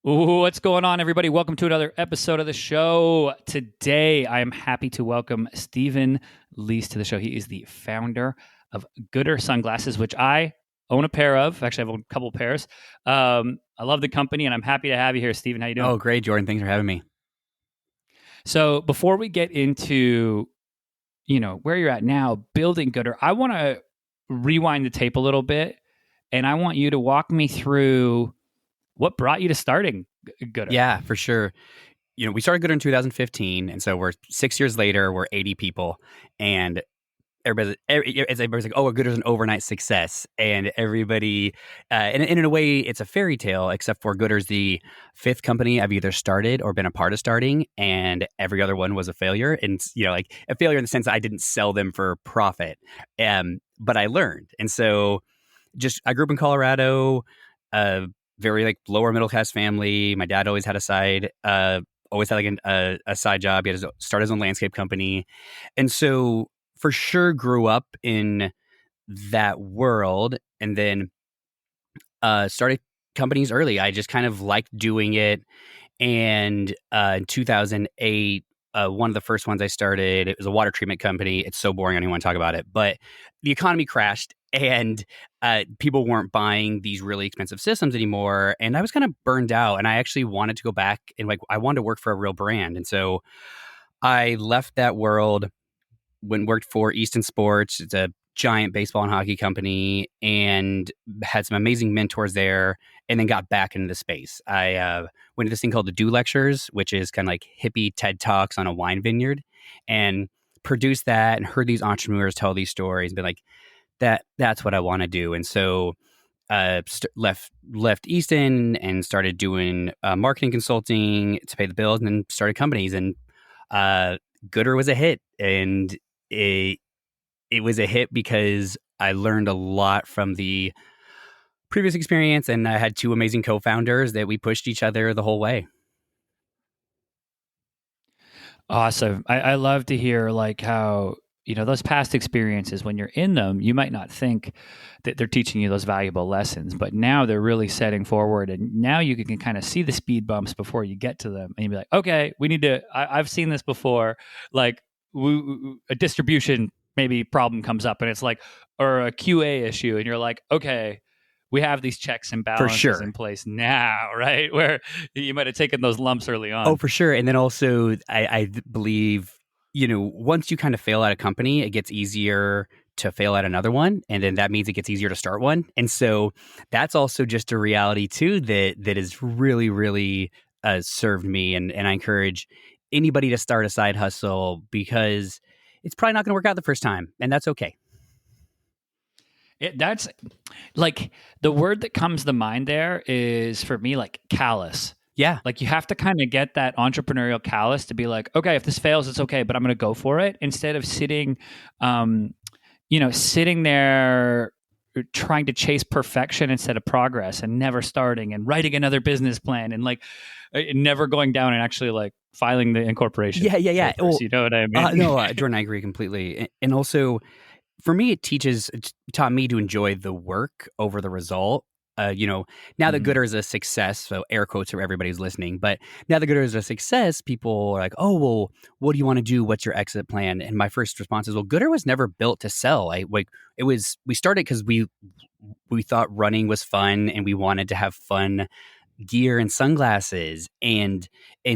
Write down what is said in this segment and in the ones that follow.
Ooh, what's going on, everybody? Welcome to another episode of the show. Today, I am happy to welcome Stephen Lease to the show. He is the founder of goodr sunglasses, which I own a pair of. Actually, I have a couple pairs. I love the company, and I'm happy to have you here, Stephen. How you doing? Oh, great, Jordan. Thanks for having me. So, before we get into where you're at now, building goodr, I want to rewind the tape a little bit, and I want you to walk me through what brought you to starting goodr. Yeah, for sure. We started goodr in 2015, and so we're 6 years later. We're 80 people, and everybody's like, "Oh, goodr is an overnight success," and everybody, and in a way, it's a fairy tale. Except for goodr is the fifth company I've either started or been a part of starting, and every other one was a failure. And like a failure in the sense that I didn't sell them for profit, but I learned, and so I grew up in Colorado. Very like lower middle class family. My dad always had always had like a side job. He had started his own landscape company, and so for sure grew up in that world. And then started companies early. I just kind of liked doing it, and in 2008. One of the first ones I started, it was a water treatment company. It's so boring, I don't even want to talk about it. But the economy crashed, and people weren't buying these really expensive systems anymore. And I was kind of burned out, and I actually wanted to go back and I wanted to work for a real brand. And so I left that world, went and worked for Easton Sports. It's a giant baseball and hockey company, and had some amazing mentors there, and then got back into the space. I went to this thing called the Do Lectures, which is kind of like hippie TED Talks on a wine vineyard, and produced that and heard these entrepreneurs tell these stories and been like, that's what I want to do. And so left Easton and started doing marketing consulting to pay the bills, and then started companies. And goodr was a hit, and it was a hit because I learned a lot from the previous experience, and I had two amazing co-founders that we pushed each other the whole way. Awesome. I love to hear like how, those past experiences, when you're in them, you might not think that they're teaching you those valuable lessons, but now they're really setting forward. And now you can kind of see the speed bumps before you get to them. And you'll be like, okay, we need to, I've seen this before. Like a distribution maybe problem comes up, and it's like, or a QA issue. And you're like, okay, we have these checks and For balances sure. in place now, right? Where you might have taken those lumps early Oh, on. for sure. And then also, I believe, once you kind of fail at a company, it gets easier to fail at another one. And then that means it gets easier to start one. And so that's also just a reality too, that has really, really served me. And I encourage anybody to start a side hustle, because it's probably not going to work out the first time. And that's okay. That's like the word that comes to mind there is for me like callous. Yeah. Like you have to kind of get that entrepreneurial callous to be like, okay, if this fails, it's okay, but I'm going to go for it, instead of sitting there trying to chase perfection instead of progress, and never starting and writing another business plan, and like never going down and actually like filing the incorporation. Yeah. Papers, you know what I mean? No, Jordan, I agree completely. And also, for me, it taught me to enjoy the work over the result. Now that goodr is a success, so air quotes for everybody who's listening, but now that goodr is a success, people are like, oh, well, what do you want to do? What's your exit plan? And my first response is, well, goodr was never built to sell. We started because we thought running was fun, and we wanted to have fun gear and sunglasses, and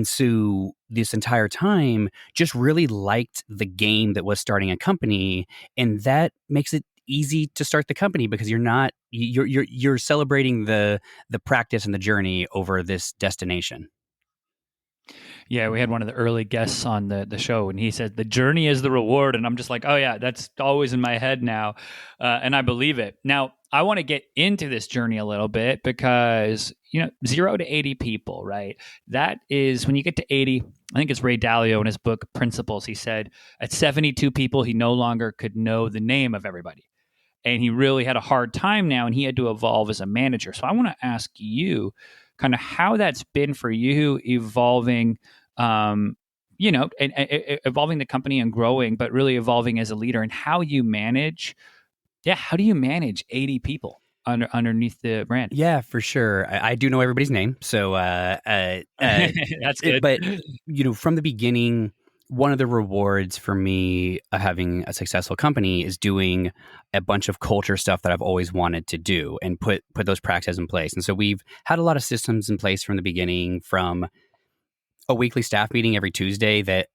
so this entire time just really liked the game that was starting a company. And that makes it easy to start the company, because you're celebrating the practice and the journey over this destination. Yeah, we had one of the early guests on the show, and he said the journey is the reward, and I'm just like, oh yeah, that's always in my head now, and I believe it. Now, I want to get into this journey a little bit, because 0 to 80 people, right? That is when you get to 80. I think it's Ray Dalio in his book Principles. He said at 72 people, he no longer could know the name of everybody. And he really had a hard time now, and he had to evolve as a manager. So I want to ask you kind of how that's been for you, evolving, evolving the company and growing, but really evolving as a leader, and how you manage. Yeah, how do you manage 80 people? underneath the brand. Yeah, for sure. I do know everybody's name. So, That's good. but from the beginning, one of the rewards for me having a successful company is doing a bunch of culture stuff that I've always wanted to do and put those practices in place. And so we've had a lot of systems in place from the beginning, from a weekly staff meeting every Tuesday that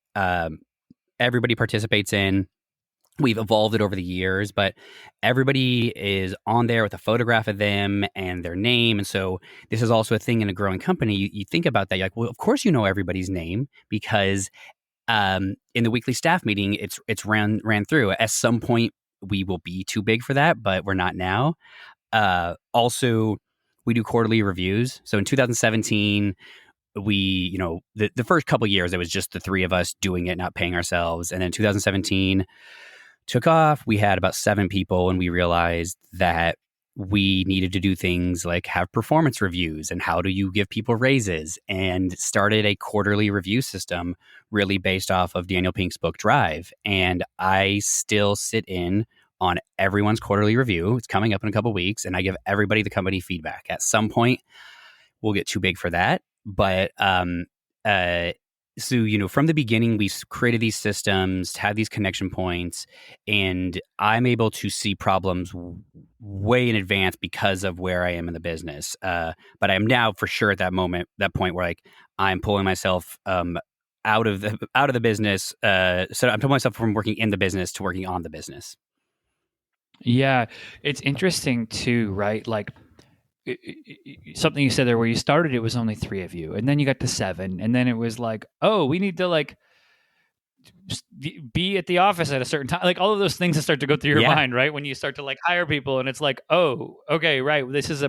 everybody participates in. We've evolved it over the years, but everybody is on there with a photograph of them and their name. And so this is also a thing in a growing company. You think about that. You're like, well, of course you know everybody's name, because in the weekly staff meeting, it's ran through. At some point, we will be too big for that, but we're not now. Also, we do quarterly reviews. So in 2017, we, the first couple of years, it was just the three of us doing it, not paying ourselves. And then 2017 took off. We had about 7 people, and we realized that we needed to do things like have performance reviews and how do you give people raises, and started a quarterly review system really based off of Daniel Pink's book Drive. And I still sit in on everyone's quarterly review. It's coming up in a couple of weeks, and I give everybody the company feedback. At some point, we'll get too big for that. But so, from the beginning, we created these systems, had these connection points, and I'm able to see problems way in advance because of where I am in the business. But I'm now for sure at that point where like I'm pulling myself out of the business. So I'm pulling myself from working in the business to working on the business. Yeah, it's interesting too, right? Like something you said there, where you started, it was only 3 of you, and then you got to 7, and then it was like, oh, we need to like be at the office at a certain time. Like all of those things that start to go through your mind, right? When you start to like hire people, and it's like, oh, okay, right. This is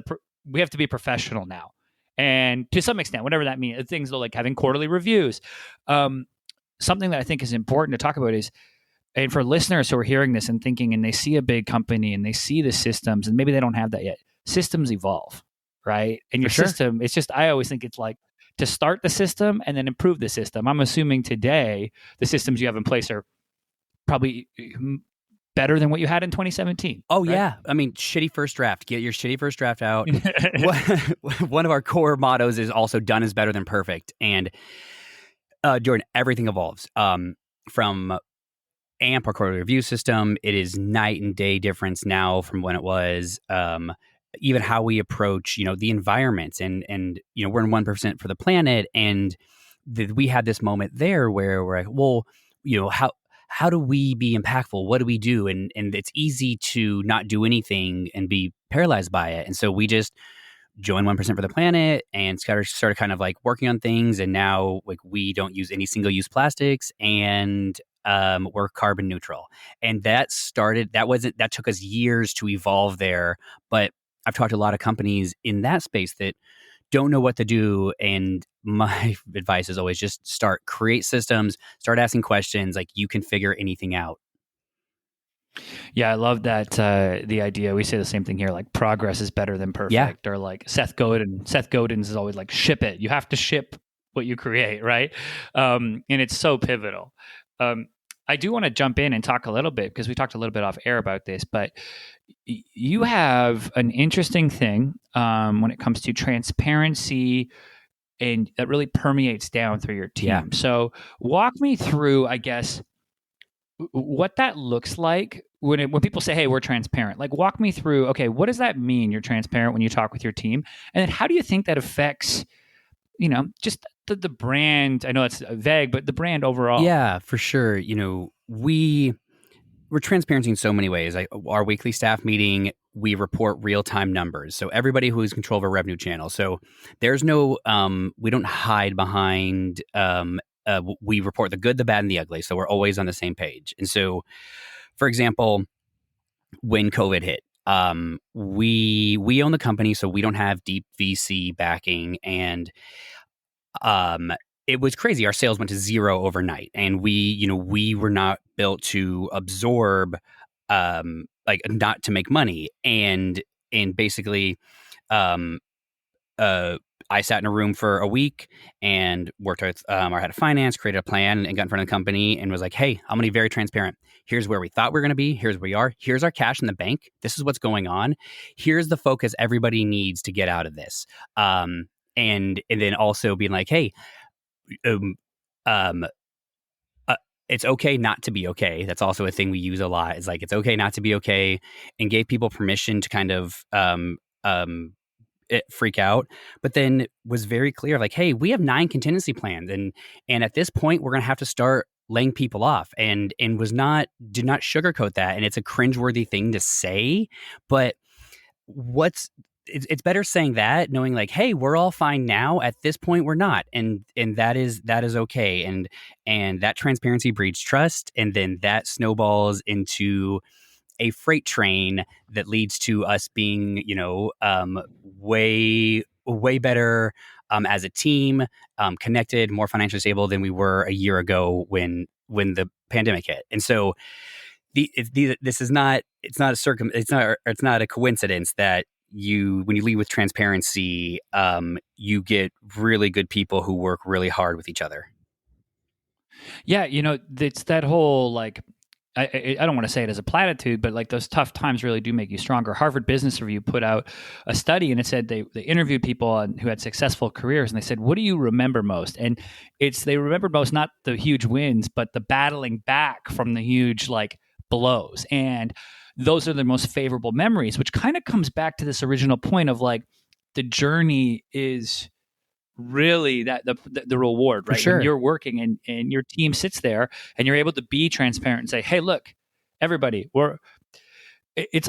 we have to be professional now, and to some extent, whatever that means, things like having quarterly reviews. Something that I think is important to talk about is, and for listeners who are hearing this and thinking, and they see a big company and they see the systems, and maybe they don't have that yet. Systems evolve, right? And your system, it's just, I always think it's like to start the system and then improve the system. I'm assuming today the systems you have in place are probably better than what you had in 2017. Oh, right? Yeah. I mean, shitty first draft. Get your shitty first draft out. One of our core mottos is also done is better than perfect. And Jordan, everything evolves. From AMP, our quarterly review system, it is night and day difference now from when it was. Even how we approach, the environments, and we're in 1% for the planet, and we had this moment there where we're like, well, how do we be impactful? What do we do? And it's easy to not do anything and be paralyzed by it, and so we just joined 1% for the planet and started kind of like working on things, and now like we don't use any single-use plastics, and we're carbon neutral. And that took us years to evolve there, but I've talked to a lot of companies in that space that don't know what to do. And my advice is always just create systems, start asking questions. Like you can figure anything out. Yeah, I love that. The idea, we say the same thing here, like progress is better than perfect, or like Seth Godin's is always like, ship it. You have to ship what you create, right? And it's so pivotal. I do want to jump in and talk a little bit, because we talked a little bit off air about this, but you have an interesting thing when it comes to transparency, and that really permeates down through your team. Yeah. So walk me through, I guess, what that looks like when people say, hey, we're transparent. Like walk me through, okay, what does that mean, you're transparent, when you talk with your team? And then how do you think that affects, just the brand? I know it's vague, but the brand overall. Yeah, for sure. We're transparency in so many ways. Our weekly staff meeting, we report real-time numbers. So everybody who is in control of a revenue channel. So there's no, we don't hide behind, we report the good, the bad, and the ugly. So we're always on the same page. And so, for example, when COVID hit, we own the company, so we don't have deep VC backing, and it was crazy. Our sales went to 0 overnight, and we were not built to absorb, not to make money, and basically, I I sat in a room for a week and worked with our head of finance, created a plan, and got in front of the company and was like, hey, I'm going to be very transparent. Here's where we thought we were going to be. Here's where we are. Here's our cash in the bank. This is what's going on. Here's the focus everybody needs to get out of this. And then also being like, hey, um, um, it's okay not to be okay. That's also a thing we use a lot. It's like, it's okay not to be okay, and gave people permission to kind of freak out, but then was very clear, like, hey, we have 9 contingency plans, and at this point, we're going to have to start laying people off, and did not sugarcoat that. And it's a cringeworthy thing to say, but what's it's better saying that, knowing like, hey, we're all fine now. At this point, we're not, and that is okay, and that transparency breeds trust, and then that snowballs into a freight train that leads to us being, way better as a team, connected, more financially stable than we were a year ago when the pandemic hit. And so this is not it's not a coincidence that when you lead with transparency, you get really good people who work really hard with each other. Yeah, it's that whole like I don't want to say it as a platitude, but like those tough times really do make you stronger. Harvard Business Review put out a study, and it said they interviewed people who had successful careers, and they said, what do you remember most? And they remembered most not the huge wins, but the battling back from the huge like blows. And those are the most favorable memories, which kind of comes back to this original point of like the journey is really the reward, right? Sure. When you're working and your team sits there and you're able to be transparent and say, hey, look, everybody, it's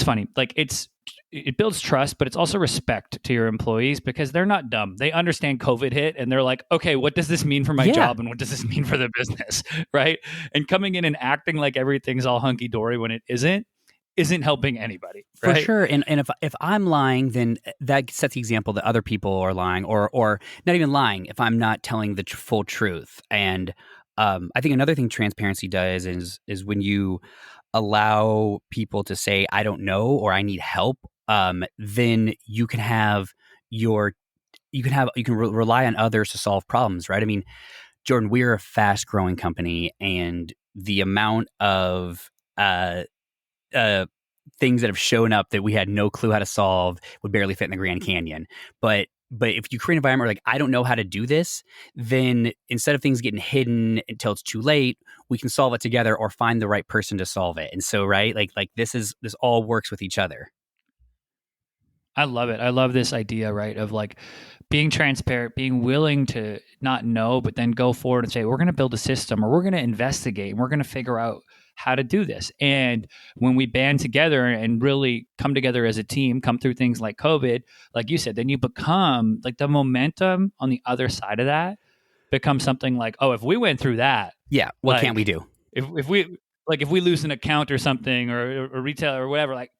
funny. Like it builds trust, but it's also respect to your employees, because they're not dumb. They understand COVID hit and they're like, okay, what does this mean for my job? And what does this mean for the business? Right. And coming in and acting like everything's all hunky dory when it isn't helping anybody, right? For sure. And if I'm lying, then that sets the example that other people are lying, or not even lying if I'm not telling the full truth. And I think another thing transparency does is when you allow people to say, I don't know, or I need help, then you can rely on others to solve problems, right? I mean, Jordan, we're a fast growing company, and the amount of things that have shown up that we had no clue how to solve would barely fit in the Grand Canyon. But if you create an environment where like, I don't know how to do this, then instead of things getting hidden until it's too late, we can solve it together or find the right person to solve it. And so, right, like this all works with each other. I love it. I love this idea, right, of like being transparent, being willing to not know, but then go forward and say, we're going to build a system, or we're going to investigate, and we're going to figure out how to do this. And when we band together and really come together as a team, come through things like COVID, like you said, then you become like the momentum on the other side of that becomes something like, oh, if we went through that, yeah, what can't we do? If we lose an account or something, or retail or whatever, like,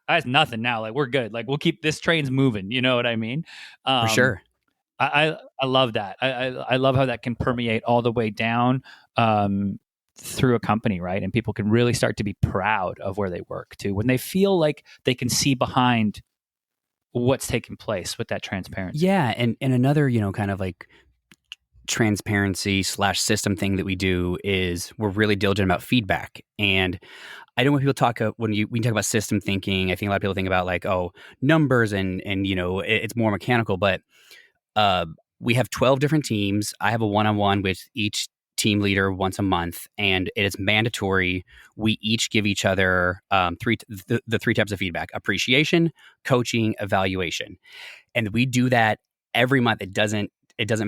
that's nothing now. Like, we're good. Like, we'll keep this train's moving. You know what I mean? For sure. I love that. I love how that can permeate all the way down through a company, right? And people can really start to be proud of where they work too, when they feel like they can see behind what's taking place with that transparency. Yeah, and another, kind of like transparency / system thing that we do is we're really diligent about feedback. And I know when people talk when we talk about system thinking, I think a lot of people think about like, oh, numbers and it's more mechanical. But we have 12 different teams. I have a one-on-one with each team leader once a month, and it is mandatory. We each give each other the 3 types of feedback: appreciation, coaching, evaluation, and we do that every month. It doesn't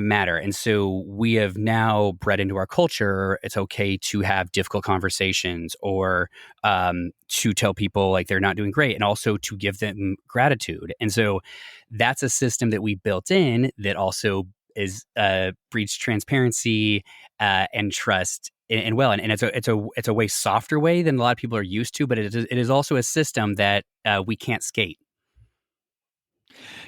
matter. And so we have now bred into our culture, it's okay to have difficult conversations, or to tell people like they're not doing great, and also to give them gratitude. And so that's a system that we built in that also is breeds transparency and trust. And it's a way softer way than a lot of people are used to, but it is also a system that we can't skate.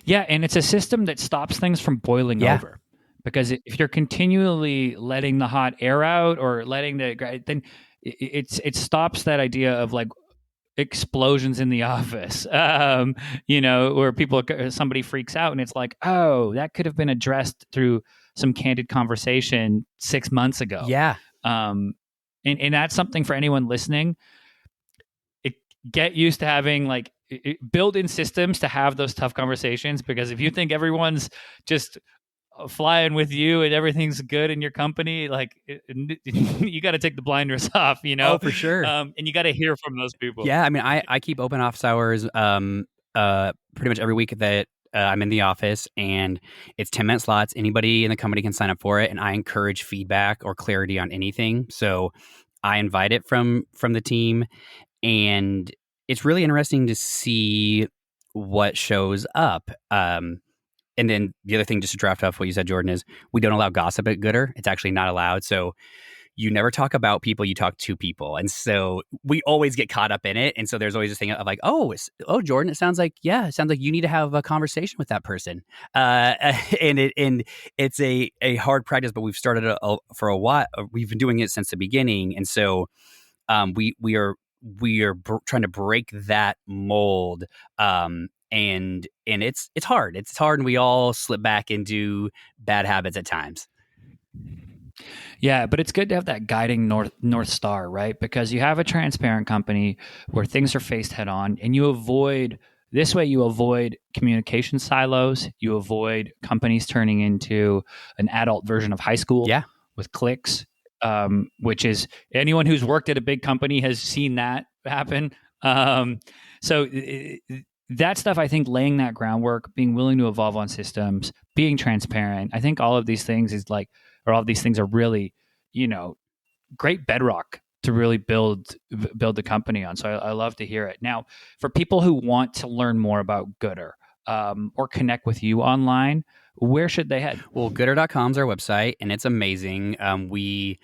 Yeah, and it's a system that stops things from boiling over. Because if you're continually letting the hot air out, or letting then it stops that idea of like explosions in the office, where somebody freaks out and it's like, oh, that could have been addressed through some candid conversation 6 months ago. Yeah. And that's something for anyone listening. Get used to having build in systems to have those tough conversations, because if you think everyone's just flying with you and everything's good in your company, you got to take the blinders off, Oh, for sure. and you got to hear from those people. Yeah, I mean, I keep open office hours pretty much every week that I'm in the office, and it's 10-minute slots. Anybody in the company can sign up for it, and I encourage feedback or clarity on anything. So I invite it from the team, and it's really interesting to see what shows up. And then the other thing, just to draft off what you said, Jordan, is we don't allow gossip at goodr. It's actually not allowed. So you never talk about people, you talk to people. And so we always get caught up in it. And so there's always this thing of like, oh, Jordan, it sounds like you need to have a conversation with that person. And it's a hard practice, but we've started for a while. We've been doing it since the beginning. And so we are trying to break that mold. And it's hard. It's hard, and we all slip back into bad habits at times. Yeah, but it's good to have that guiding north star, right? Because you have a transparent company where things are faced head on, and you avoid communication silos. You avoid companies turning into an adult version of high school with cliques, which is, anyone who's worked at a big company has seen that happen. So that stuff, I think, laying that groundwork, being willing to evolve on systems, being transparent, I think all of these things are really, great bedrock to really build the company on. So I love to hear it. Now, for people who want to learn more about goodr, or connect with you online, where should they head? Well, goodr.com is our website, and it's amazing. We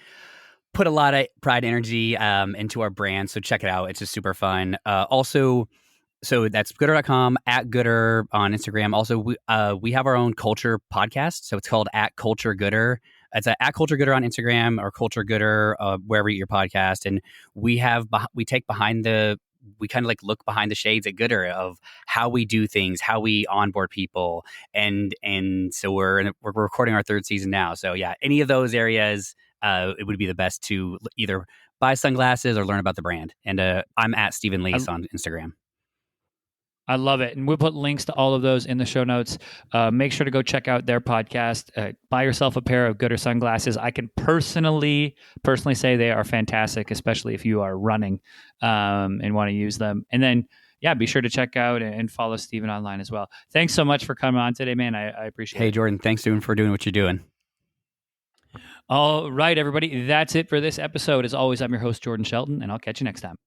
put a lot of pride and energy into our brand, so check it out. It's just super fun. Also, so that's goodr.com, @goodr on Instagram. Also, we have our own culture podcast, so it's called @culturegoodr. It's @culturegoodr on Instagram, or culturegoodr wherever you get your podcast. And we kind of like look behind the shades at goodr of how we do things, how we onboard people, and so we're recording our 3rd season now. So yeah, any of those areas, it would be the best to either buy sunglasses or learn about the brand. And I'm @Lease on Instagram. I love it. And we'll put links to all of those in the show notes. Make sure to go check out their podcast. Buy yourself a pair of goodr sunglasses. I can personally say they are fantastic, especially if you are running and want to use them. And then, be sure to check out and follow Steven online as well. Thanks so much for coming on today, man. I appreciate it. Hey, Jordan, thanks for doing what you're doing. All right, everybody. That's it for this episode. As always, I'm your host, Jordan Shelton, and I'll catch you next time.